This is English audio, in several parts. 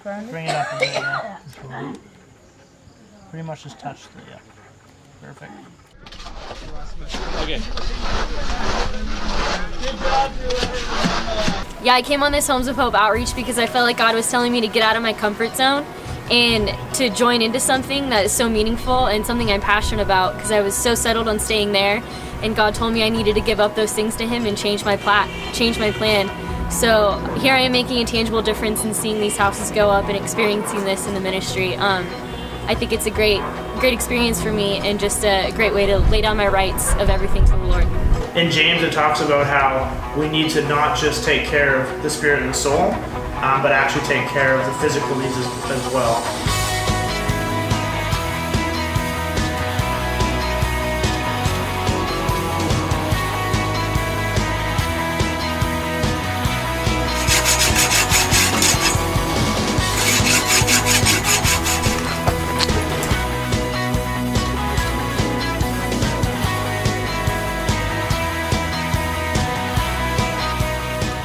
Bring it up a bit, yeah. Pretty much just touched it, yeah. Perfect. Okay. Yeah, I came on this Homes of Hope outreach because I felt like God was telling me to get out of my comfort zone and to join into something that is so meaningful and something I'm passionate about, because I was so settled on staying there, and God told me I needed to give up those things to Him and change my plan. So here I am making a tangible difference in seeing these houses go up and experiencing this in the ministry. I think it's a great experience for me, and just a great way to lay down my rights of everything to the Lord. In James, it talks about how we need to not just take care of the spirit and soul, but actually take care of the physical needs as well.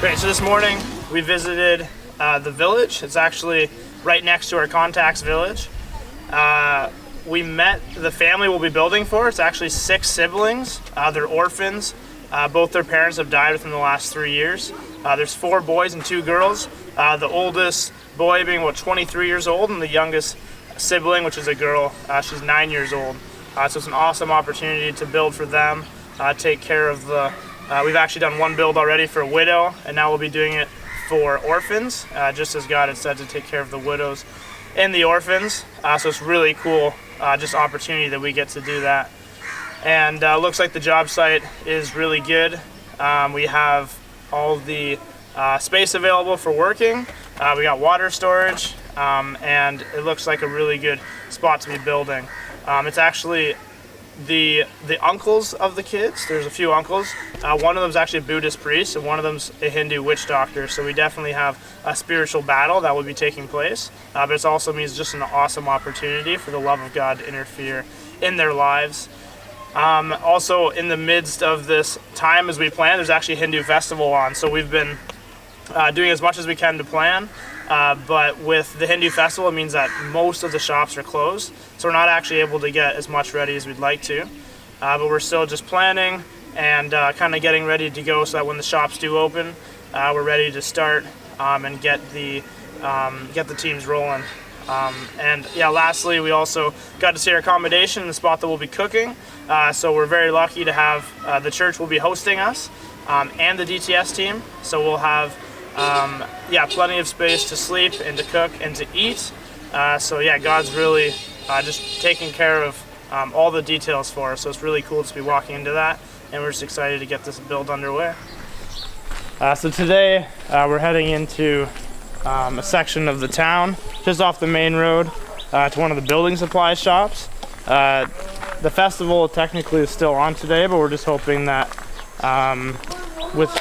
Great, so this morning we visited the village. It's actually right next to our contacts village. We met the family we'll be building for. It's actually 6 siblings. They're orphans. Both their parents have died within the last 3 years. There's 4 boys and 2 girls. The oldest boy being about 23 years old, and the youngest sibling, which is a girl, she's 9 years old. So it's an awesome opportunity to build for them, take care of the we've actually done one build already for a widow, and now we'll be doing it for orphans, just as God had said to take care of the widows and the orphans. So it's really cool, just opportunity that we get to do that. And looks like the job site is really good. We have all the space available for working. We got water storage, and it looks like a really good spot to be building. It's actually the uncles of the kids. There's a few uncles. One of them is actually a Buddhist priest, and one of them's a Hindu witch doctor. So we definitely have a spiritual battle that will be taking place. But it also means just an awesome opportunity for the love of God to interfere in their lives. Also, in the midst of this time as we plan, there's actually a Hindu festival on. So we've been doing as much as we can to plan. But with the Hindu festival, it means that most of the shops are closed, so we're not actually able to get as much ready as we'd like to. But we're still just planning and kind of getting ready to go, so that when the shops do open, we're ready to start and get the teams rolling. And yeah, lastly, we also got to see our accommodation in the spot that we'll be cooking. So we're very lucky to have the church will be hosting us and the DTS team. So we'll have plenty of space to sleep and to cook and to eat. So yeah, God's really just taking care of all the details for us. So it's really cool to be walking into that, and we're just excited to get this build underway. So today we're heading into a section of the town just off the main road to one of the building supply shops. The festival technically is still on today, but we're just hoping that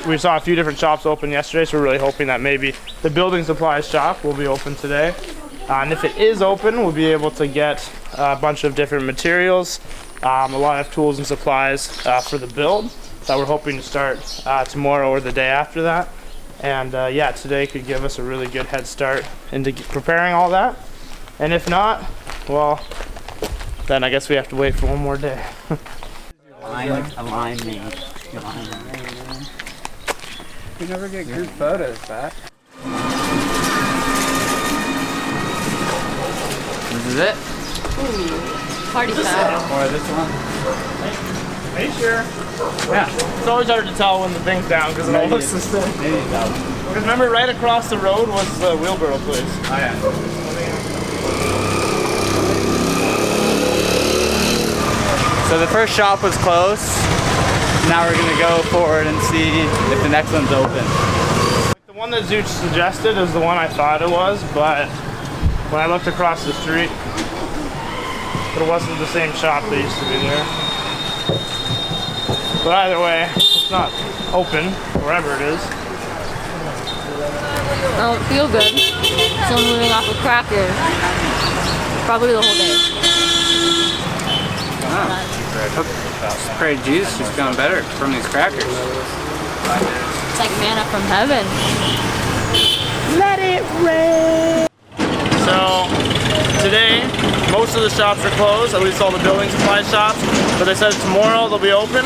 we saw a few different shops open yesterday, so we're really hoping that maybe the building supplies shop will be open today. And if it is open, we'll be able to get a bunch of different materials, a lot of tools and supplies for the build that we're hoping to start tomorrow or the day after that. And yeah, today could give us a really good head start into preparing all that. And if not, well, then I guess we have to wait for one more day. Align me. You never get group photos back. This is it? Ooh, party foul. Or this one? Are you sure? Yeah. It's always hard to tell when the thing's down because it all looks the same. Maybe that one. Because remember, right across the road was the wheelbarrow place. Oh yeah. So the first shop was closed. Now we're gonna go forward and see if the next one's open. The one that Zuch suggested is the one I thought it was, but when I looked across the street, it wasn't the same shop that used to be there. But either way, it's not open, wherever it is. Oh, it feels good. So I'm moving off a cracker. Probably the whole day. Pray Jesus is feeling better from these crackers. It's like manna from heaven. Let it rain! So today, most of the shops are closed, at least all the building supply shops, but they said tomorrow they'll be open.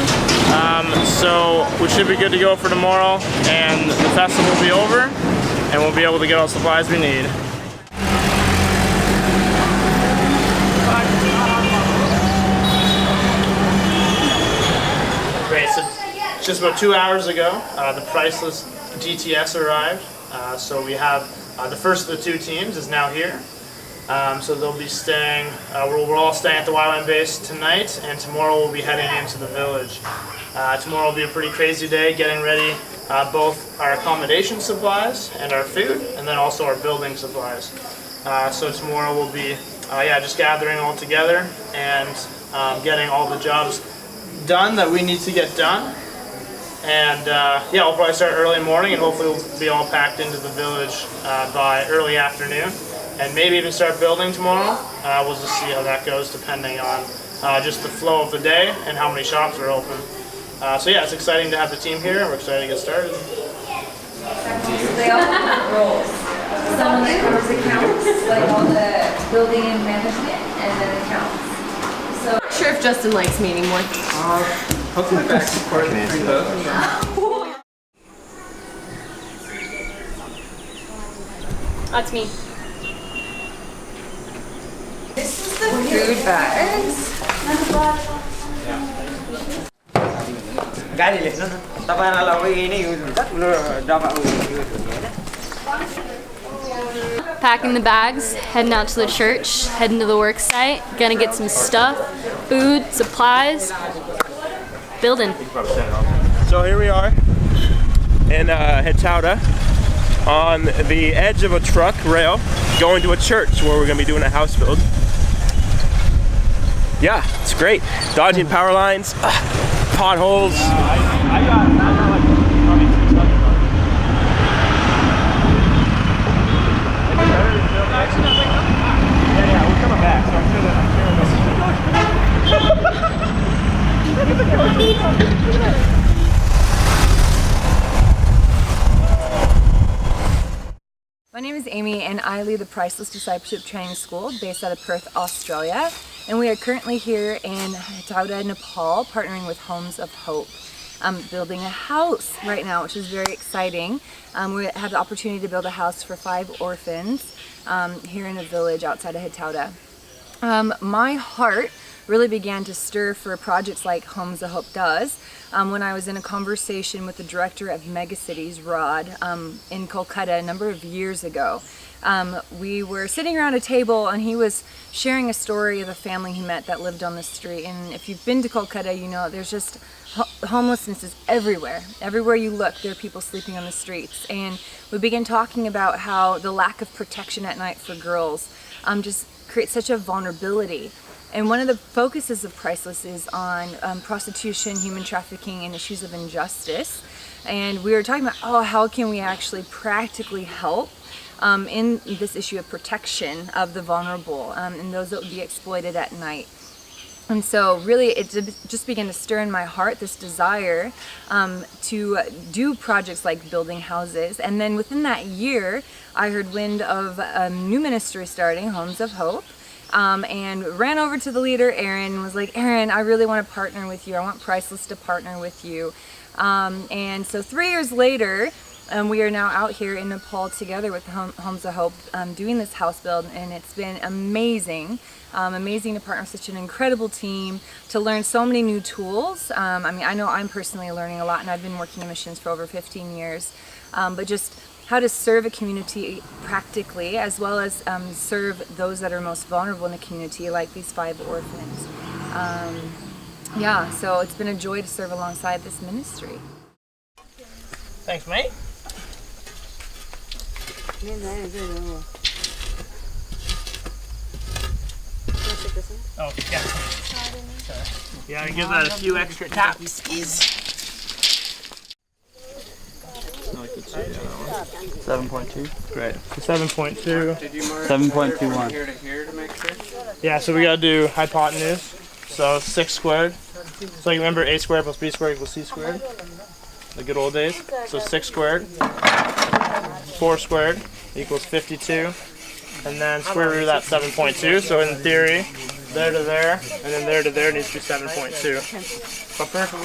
So we should be good to go for tomorrow, and the festival will be over, and we'll be able to get all the supplies we need. Great, so just about 2 hours ago, the priceless GTS arrived. So we have the first of the two teams is now here. So they'll be staying, we're all staying at the Ywam base tonight, and tomorrow we'll be heading into the village. Tomorrow will be a pretty crazy day, getting ready both our accommodation supplies and our food, and then also our building supplies. So tomorrow we'll be just gathering all together and getting all the jobs done that we need to get done. And we'll probably start early morning, and hopefully we'll be all packed into the village by early afternoon, and maybe even start building tomorrow. We'll just see how that goes, depending on just the flow of the day and how many shops are open. It's exciting to have the team here, and we're excited to get started. They all have roles. Someone that covers accounts, like all the building and management, and then accounts. So I'm not sure if Justin likes me anymore. Hopefully back support for both. That's me. this is the food bags. Packing the bags, heading out to the church, heading to the work site, gonna get some stuff, food, supplies, building. So here we are in Hetauda on the edge of a truck rail going to a church where we're going to be doing a house build. Yeah, it's great. Dodging power lines, potholes. I got like probably 600 Yeah, we're coming back, so I'm sure that My name is Amy, and I lead the Priceless Discipleship Training School based out of Perth, Australia. And we are currently here in Hetauda, Nepal, partnering with Homes of Hope. Building a house right now, which is very exciting. We have the opportunity to build a house for 5 orphans here in a village outside of Hetauda. My heart really began to stir for projects like Homes of Hope does when I was in a conversation with the director of Megacities, Rod, in Kolkata a number of years ago. We were sitting around a table, and he was sharing a story of a family he met that lived on the street. And if you've been to Kolkata, you know there's just homelessness is everywhere. Everywhere you look, there are people sleeping on the streets. And we began talking about how the lack of protection at night for girls just creates such a vulnerability. And one of the focuses of Priceless is on prostitution, human trafficking, and issues of injustice. And we were talking about, how can we actually practically help in this issue of protection of the vulnerable and those that would be exploited at night. And so really it just began to stir in my heart this desire to do projects like building houses. And then within that year, I heard wind of a new ministry starting, Homes of Hope. And ran over to the leader, Aaron, and was like, Aaron, I really want to partner with you. I want Priceless to partner with you. And so 3 years later, we are now out here in Nepal together with Homes of Hope doing this house build, and it's been amazing. Amazing to partner with such an incredible team, to learn so many new tools. I know I'm personally learning a lot, and I've been working in missions for over 15 years. But just how to serve a community practically, as well as serve those that are most vulnerable in the community, like these 5 orphans. So it's been a joy to serve alongside this ministry. Thanks, mate. Oh, yeah. Yeah, give that a few extra taps. 7.2. Great. 7.2. 7.21. Yeah, so we gotta do hypotenuse. So 6 squared. So you remember a squared plus b squared equals c squared? The good old days. So 6 squared. 4 squared equals 52. and then square root of that 7.2. So in theory, there to there, and then there to there needs to be 7.2. But perfect.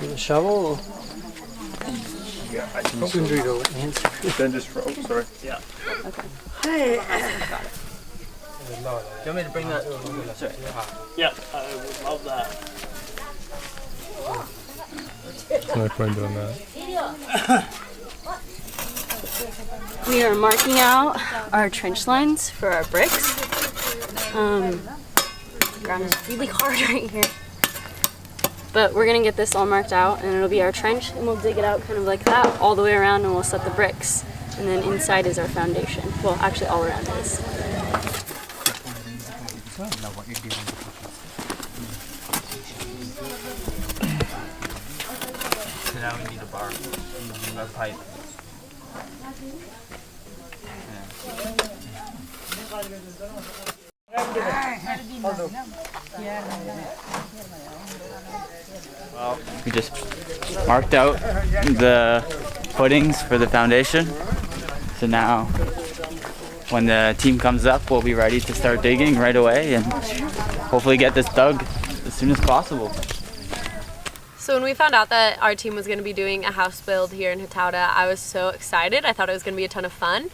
With a shovel? Yeah, I As soon as we go answer. then just throw. Sorry. Yeah. Do you want me to bring that? Sorry. Yeah, I would love that. No point doing that. We are marking out our trench lines for our bricks. The ground is really hard right here. But we're gonna get this all marked out and it'll be our trench, and we'll dig it out kind of like that all the way around, and we'll set the bricks. And then inside is our foundation. Well, actually all around is. So now we need a bar, a pipe. Well, we just marked out the footings for the foundation. So now when the team comes up, we'll be ready to start digging right away and hopefully get this dug as soon as possible. So when we found out that our team was going to be doing a house build here in Hetauda, I was so excited. I thought it was going to be a ton of fun,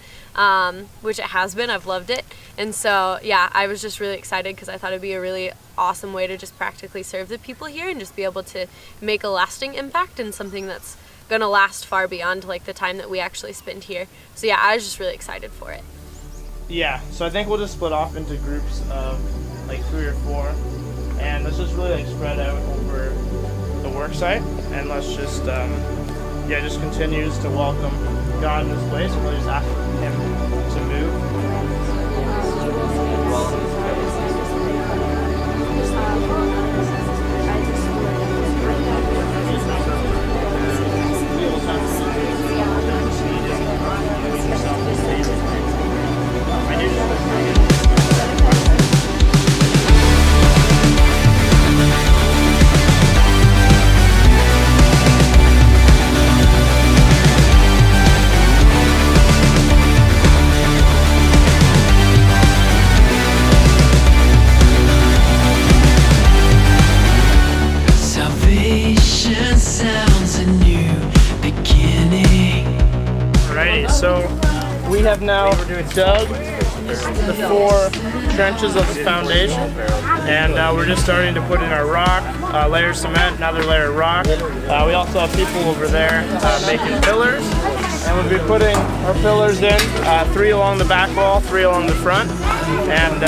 which it has been. I've loved it. And so, yeah, I was just really excited because I thought it'd be a really awesome way to just practically serve the people here and just be able to make a lasting impact and something that's going to last far beyond like the time that we actually spend here. So yeah, I was just really excited for it. Yeah, so I think we'll just split off into groups of like 3 or 4, and let's just really like spread out over the work site, and let's just just continues to welcome God in this place, and really just ask him to move. So we have now dug the 4 trenches of the foundation, and we're just starting to put in our rock, layer of cement, another layer of rock. We also have people over there making pillars, and we'll be putting our pillars in, 3 along the back wall, 3 along the front, and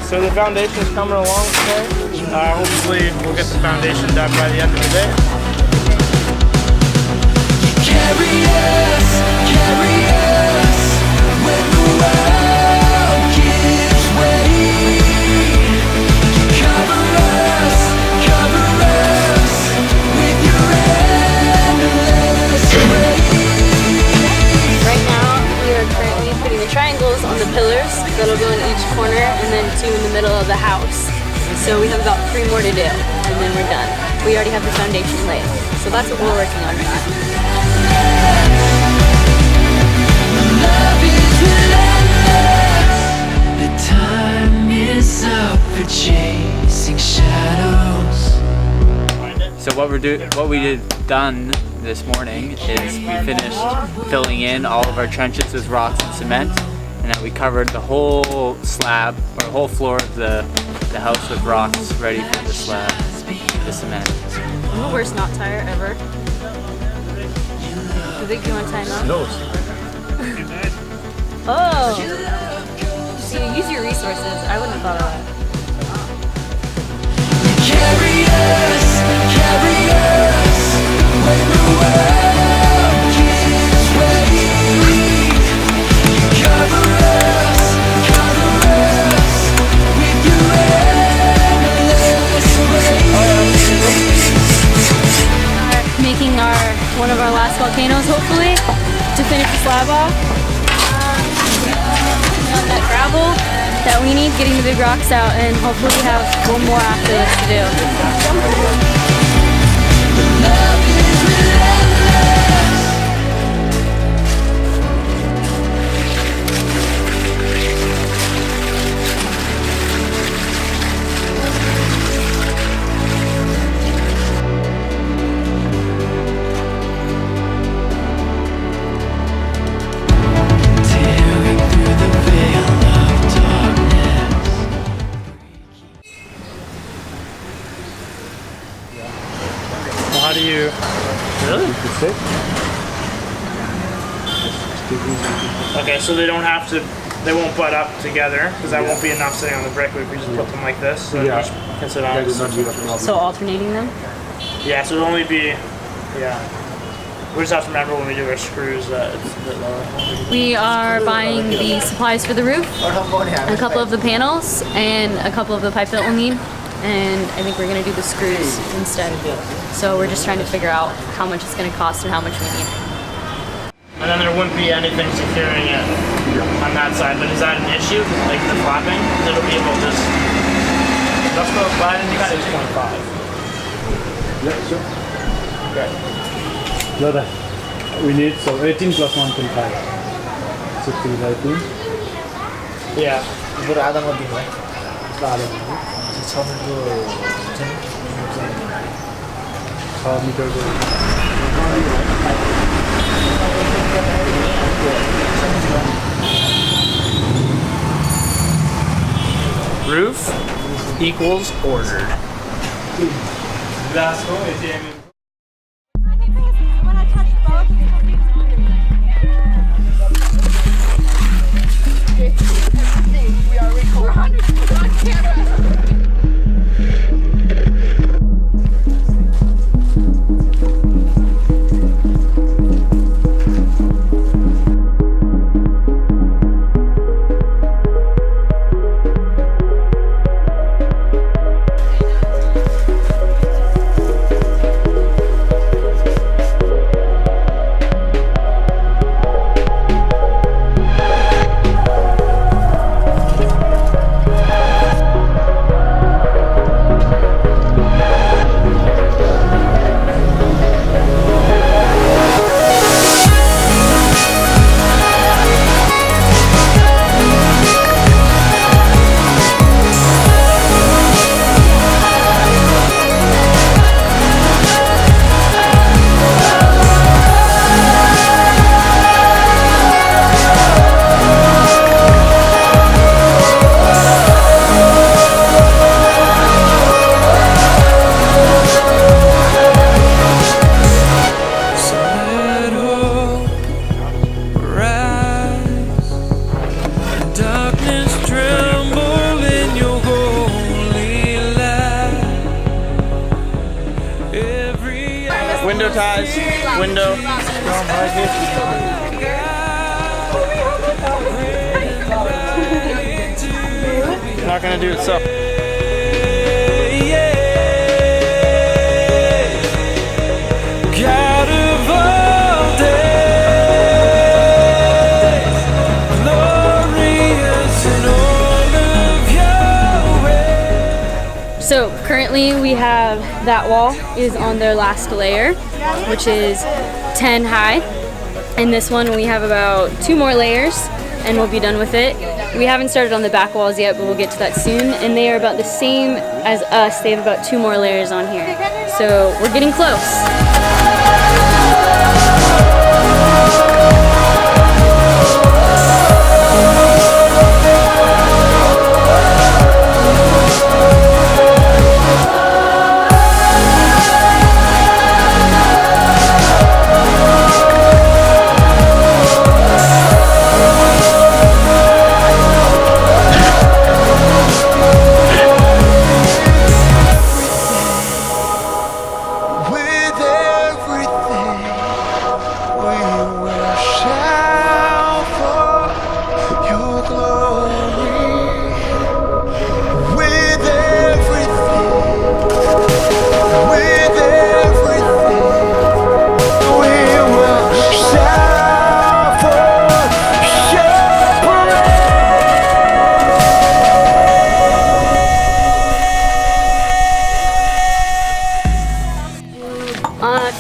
so the foundation is coming along today. Hopefully we'll get the foundation done by the end of the day. Carry us when the world gives way. Cover us with your endless grace. Right now, we are currently putting the triangles on the pillars that'll go in each corner, and then 2 in the middle of the house. So we have about 3 more to do, and then we're done. We already have the foundation laid. So that's what we're working on right now. Love is relentless. The time is up for chasing shadows. So what we done this morning is we finished filling in all of our trenches with rocks and cement, and then we covered the whole slab or the whole floor of the house with rocks ready for the slab, the cement. I'm the worst knot tire ever. You think you want to tie them up? No. Oh! So you use your resources. I wouldn't have thought of that. Carry us when the world gives way. Cover us with your endless grace. Making one of our last volcanoes, hopefully, to finish the slab off. On that gravel that we need, getting the big rocks out, and hopefully we have 1 more after this to do. Okay, so they don't have to, they won't butt up together because that won't be enough sitting on the brick. We just put them like this, so each can sit on. That is not be a problem. So alternating them? Yeah, so it'll only be, we just have to remember when we do our screws that it's a bit lower. We are buying the supplies for the roof, a couple of the panels, and a couple of the pipe that we'll need. And I think we're gonna do the screws instead. So we're just trying to figure out how much it's gonna cost and how much we need. And then there wouldn't be anything securing it on that side, but is that an issue? Like the flapping? It'll be able to just, let's go flat and you got 6.5. Yeah, sure. Okay. Brother, we need so 18 plus 1.5. 16, 18. Yeah. 이거를 아담 어딘가? Started. 4m. Roof equals ordered. Window ties, window. Not gonna do itself. So currently we have that wall is on their last layer, which is 10 high. And this one we have about 2 more layers and we'll be done with it. We haven't started on the back walls yet, but we'll get to that soon. And they are about the same as us. They have about 2 more layers on here. So we're getting close.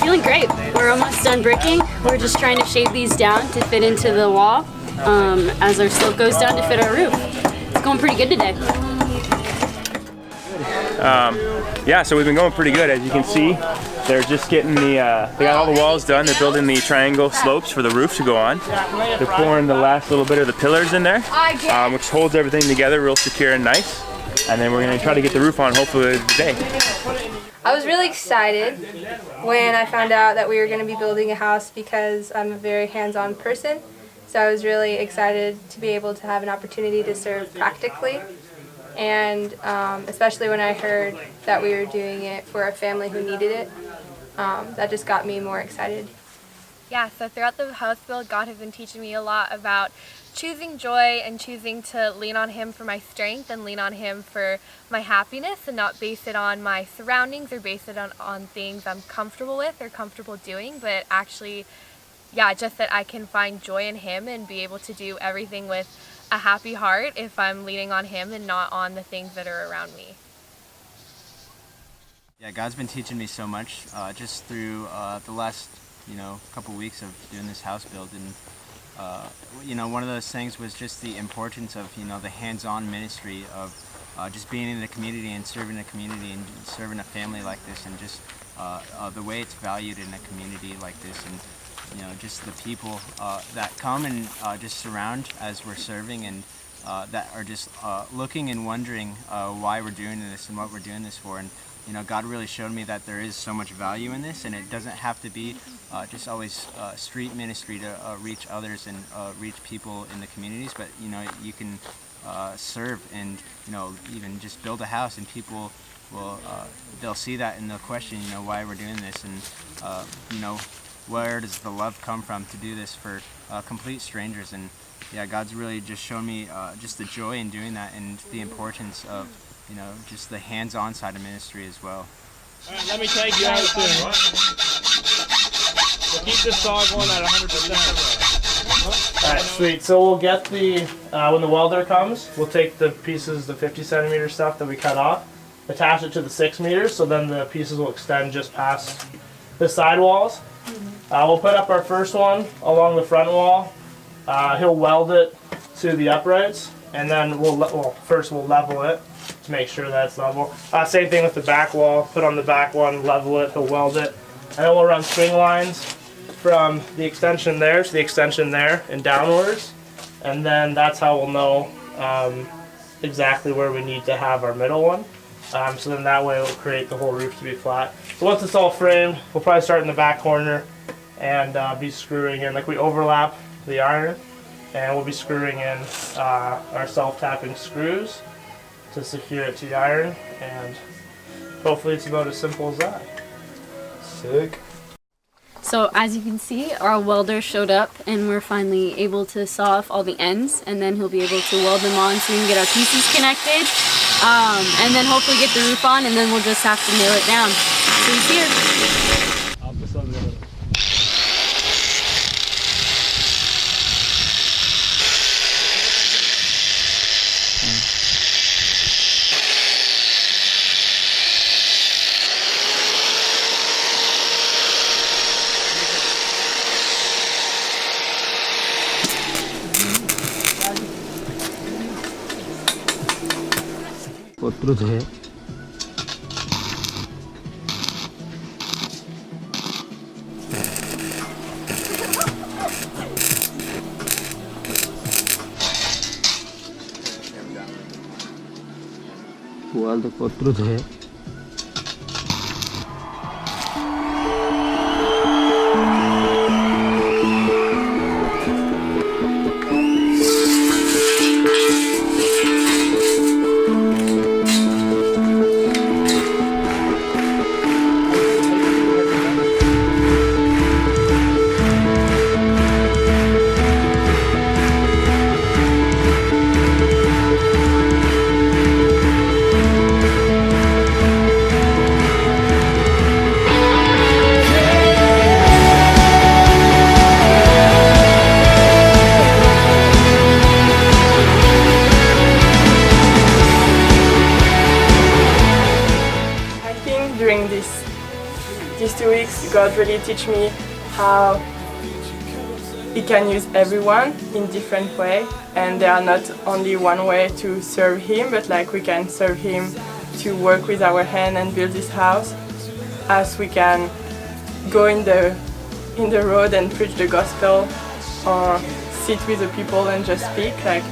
Feeling great. We're almost done bricking. We're just trying to shape these down to fit into the wall as our slope goes down to fit our roof. It's going pretty good today. Yeah, so we've been going pretty good. As you can see, they're just getting the, they got all the walls done. They're building the triangle slopes for the roof to go on. They're pouring the last little bit of the pillars in there, which holds everything together real secure and nice. And then we're gonna try to get the roof on hopefully today. I was really excited when I found out that we were going to be building a house because I'm a very hands-on person So I was really excited to be able to have an opportunity to serve practically, and especially when I heard that we were doing it for a family who needed it, that just got me more excited. Yeah, so throughout the house build, God has been teaching me a lot about choosing joy and choosing to lean on Him for my strength and lean on Him for my happiness, and not base it on my surroundings or base it on things I'm comfortable with or comfortable doing, but actually, yeah, just that I can find joy in Him and be able to do everything with a happy heart if I'm leaning on Him and not on the things that are around me. Yeah, God's been teaching me so much just through the last couple weeks of doing this house build, and one of those things was just the importance of the hands-on ministry of just being in the community and serving a community and serving a family like this, and just the way it's valued in a community like this, and just the people that come and just surround as we're serving, and that are just looking and wondering why we're doing this and what we're doing this for. And God really showed me that there is so much value in this, and it doesn't have to be just always street ministry to reach others and reach people in the communities, but you can serve and even just build a house, and people will they'll see that and they'll question why we're doing this, and where does the love come from to do this for complete strangers. And yeah, God's really just shown me just the joy in doing that, and the importance of just the hands-on side of ministry as well. All right, let me take you out soon. We'll keep this saw going at 100%. All right, sweet. So we'll get the, when the welder comes, we'll take the pieces, the 50 centimeter stuff that we cut off, attach it to the 6 meters, so then the pieces will extend just past the side walls. We'll put up our first one along the front wall. He'll weld it to the uprights, and then first we'll level it to make sure that it's level. Same thing with the back wall. Put on the back one, level it, he'll weld it, and then we'll run string lines from the extension there to the extension there and downwards, and then that's how we'll know exactly where we need to have our middle one. So then that way it'll create the whole roof to be flat. So once it's all framed, we'll probably start in the back corner and be screwing in, like we overlap the iron, and we'll be screwing in our self-tapping screws to secure it to the iron, and hopefully it's about as simple as that. Sick. So as you can see, our welder showed up and we're finally able to saw off all the ends, and then he'll be able to weld them on so we can get our pieces connected, and then hopefully get the roof on, and then we'll just have to nail it down. So he's here. पत्रुज है वाल तो पत्रुज है During these 2 weeks, God really teach me how He can use everyone in different way, and there are not only one way to serve Him, but like we can serve Him to work with our hand and build this house, as we can go in the road and preach the gospel, or sit with the people and just speak. Like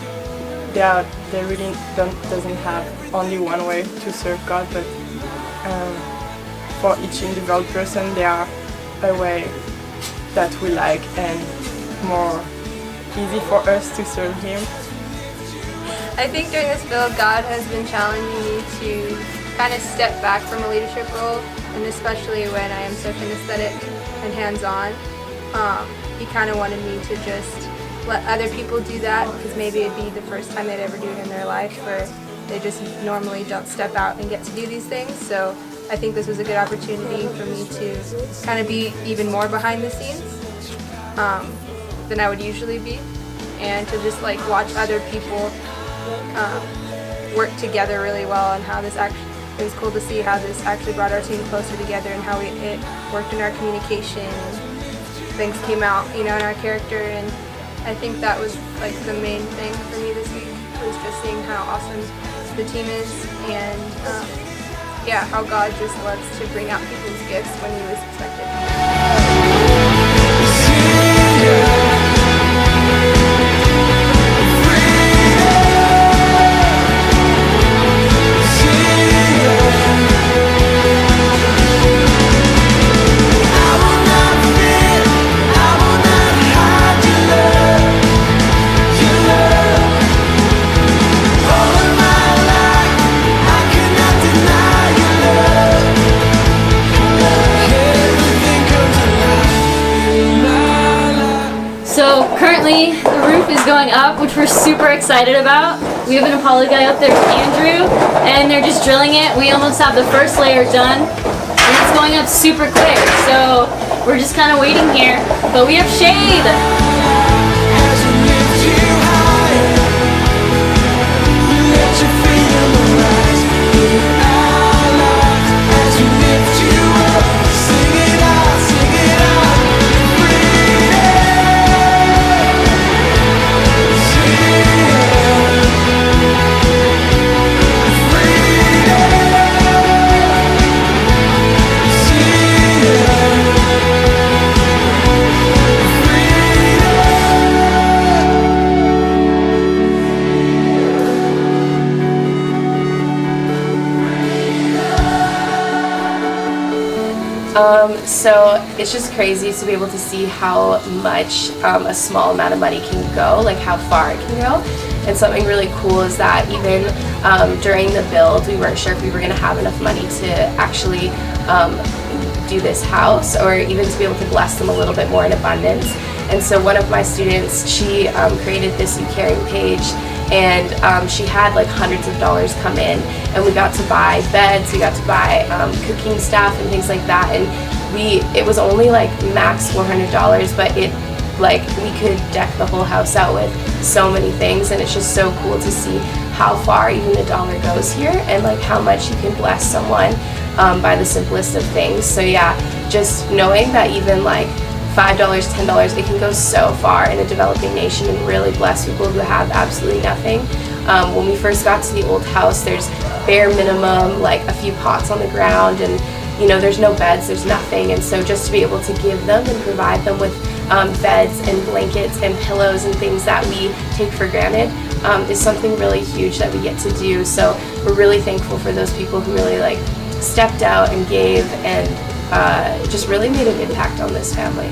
they really doesn't have only one way to serve God, but for each individual person there are a way that we like and more easy for us to serve Him. I think during this build, God has been challenging me to kind of step back from a leadership role, and especially when I am so kinesthetic and hands-on. He kind of wanted me to just let other people do that, because maybe it'd be the first time they'd ever do it in their life, where they just normally don't step out and get to do these things. So I think this was a good opportunity for me to kind of be even more behind the scenes than I would usually be, and to just like watch other people work together really well, and how this actually, it was cool to see how this actually brought our team closer together, and how it worked in our communication, and things came out, you know, in our character. And I think that was like the main thing for me this week, was just seeing how awesome the team is, and yeah, how God just loves to bring out people's gifts when you least expect it. So currently the roof is going up, which we're super excited about. We have an Apollo guy up there with Andrew, and they're just drilling it. We almost have the first layer done, and it's going up super quick. So we're just kind of waiting here, but we have shade. So it's just crazy to be able to see how much a small amount of money can go, like how far it can go. And something really cool is that even during the build, we weren't sure if we were going to have enough money to actually do this house, or even to be able to bless them a little bit more in abundance. And so one of my students, she created this You Caring page, and she had like hundreds of dollars come in, and we got to buy beds, we got to buy cooking stuff and things like that, and it was only like max $400, but it, like, we could deck the whole house out with so many things, and it's just so cool to see how far even a dollar goes here, and like how much you can bless someone by the simplest of things. So yeah, just knowing that even like $5, $10, it can go so far in a developing nation and really bless people who have absolutely nothing. When we first got to the old house, there's bare minimum, like a few pots on the ground, and you know, there's no beds, there's nothing. And so just to be able to give them and provide them with beds and blankets and pillows and things that we take for granted is something really huge that we get to do. So we're really thankful for those people who really like stepped out and gave, and just really made an impact on this family.